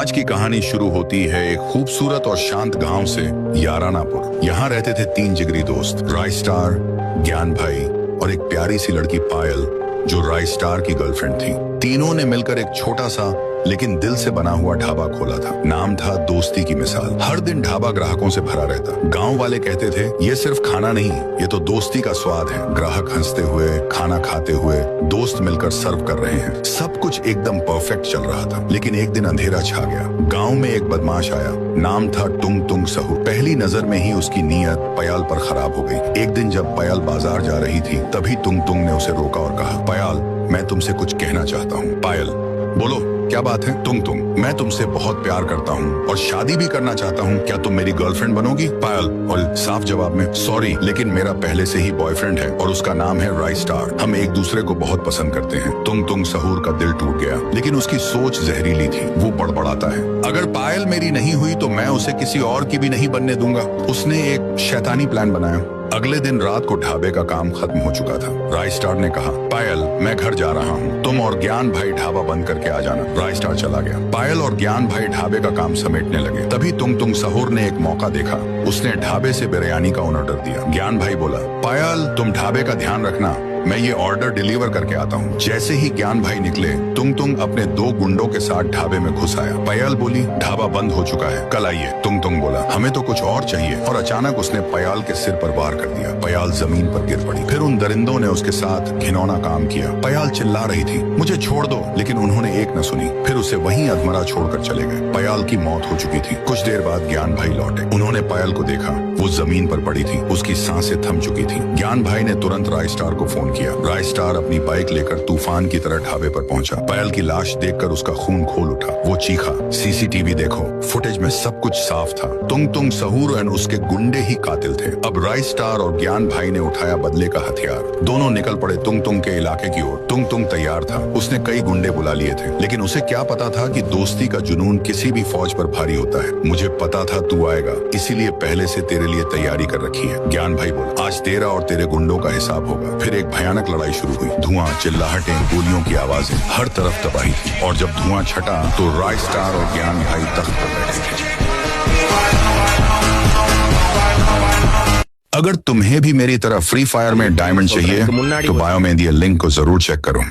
आज की कहानी शुरू होती है एक खूबसूरत और शांत गांव से, यारानापुर। यहाँ रहते थे 3 जिगरी दोस्त, राइस्टार, ज्ञान भाई और एक प्यारी सी लड़की पायल, जो राइस्टार की गर्लफ्रेंड थी। तीनों ने मिलकर एक छोटा सा लेकिन दिल से बना हुआ ढाबा खोला था। नाम था दोस्ती की मिसाल। हर दिन ढाबा ग्राहकों से भरा रहता। गांव वाले कहते थे, ये सिर्फ खाना नहीं, ये तो दोस्ती का स्वाद है। ग्राहक हंसते हुए, खाना खाते हुए, दोस्त मिलकर सर्व कर रहे हैं। सब कुछ एकदम परफेक्ट चल रहा था। लेकिन एक दिन अंधेरा छा गया। गांव में एक बदमाश आया। नाम था टुंग टुंग सहूर। पहली नजर में ही उसकी नीयत पयाल पर खराब हो गई। एक दिन जब पयाल बाजार जा रही थी, तभी टुंग टुंग ने उसे रोका और कहा, पयाल, मैं तुमसे कुछ कहना चाहता हूँ। पायल, बोलो, क्या बात है? तुम मैं तुमसे बहुत प्यार करता हूँ और शादी भी करना चाहता हूँ। क्या तुम मेरी गर्लफ्रेंड बनोगी? पायल और साफ जवाब में, सॉरी, लेकिन मेरा पहले से ही बॉयफ्रेंड है और उसका नाम है राइस्टार। हम एक दूसरे को बहुत पसंद करते हैं। तुम सहूर का दिल टूट गया, लेकिन उसकी सोच जहरीली थी। वो बड़बड़ाता है, अगर पायल मेरी नहीं हुई तो मैं उसे किसी और की भी नहीं बनने दूंगा। उसने एक शैतानी प्लान बनाया। अगले दिन रात को ढाबे का काम खत्म हो चुका था। राइस्टार ने कहा, पायल, मैं घर जा रहा हूँ, तुम और ज्ञान भाई ढाबा बंद करके आ जाना। राइस्टार चला गया। पायल और ज्ञान भाई ढाबे का काम समेटने लगे। तभी तुम सहूर ने एक मौका देखा। उसने ढाबे से बिरयानी का ऑर्डर दिया। ज्ञान भाई बोला, पायल, तुम ढाबे का ध्यान रखना, मैं ये ऑर्डर डिलीवर करके आता हूँ। जैसे ही ज्ञान भाई निकले, तुम अपने 2 गुंडों के साथ ढाबे में घुस आया। पयाल बोली, ढाबा बंद हो चुका है, कल आइए। तुम बोला, हमें तो कुछ और चाहिए। और अचानक उसने पयाल के सिर पर वार कर दिया। पयाल जमीन पर गिर पड़ी। फिर उन दरिंदों ने उसके साथ घिनौना काम किया। पयाल चिल्ला रही थी, मुझे छोड़ दो, लेकिन उन्होंने एक न सुनी। फिर उसे वहीं अधमरा छोड़कर चले गए। पयाल की मौत हो चुकी थी। कुछ देर बाद ज्ञान भाई लौटे। उन्होंने पयाल को देखा, वो जमीन पर पड़ी थी, उसकी सांसें थम चुकी थी। ज्ञान भाई ने तुरंत राइस्टार को फोन किया। राइस्टार अपनी बाइक लेकर तूफान की तरह ढाबे पर पहुंचा। पयाल की लाश देखकर उसका खून खोल उठा। वो चीखा, सीसीटीवी देखो, फुटेज में सब कुछ साफ था। तुंग सहूर और उसके गुंडे ही कातिल थे। अब राइस्टार और ज्ञान भाई ने उठाया बदले का हथियार। दोनों निकल पड़े तुंग के इलाके की ओर। तुंग तैयार था। उसने कई गुंडे बुला लिए थे, लेकिन उसे क्या पता था कि दोस्ती का जुनून किसी भी फौज पर भारी होता है। मुझे पता था तू आएगा, इसीलिए पहले से तेरे लिए तैयारी कर रखी है। ज्ञान भाई बोला, आज तेरा और तेरे गुंडों का हिसाब होगा। फिर एक भयानक लड़ाई शुरू हुई। धुआं, चिल्लाहटें, गोलियों की आवाजें, हर तरफ तबाही थी। और जब धुआं छटा तो राइस्टार और ज्ञान भाई तख्त पर बैठे थे। अगर तुम्हें भी मेरी तरह फ्री फायर में डायमंड चाहिए तो बायो में दिए लिंक को जरूर चेक करो।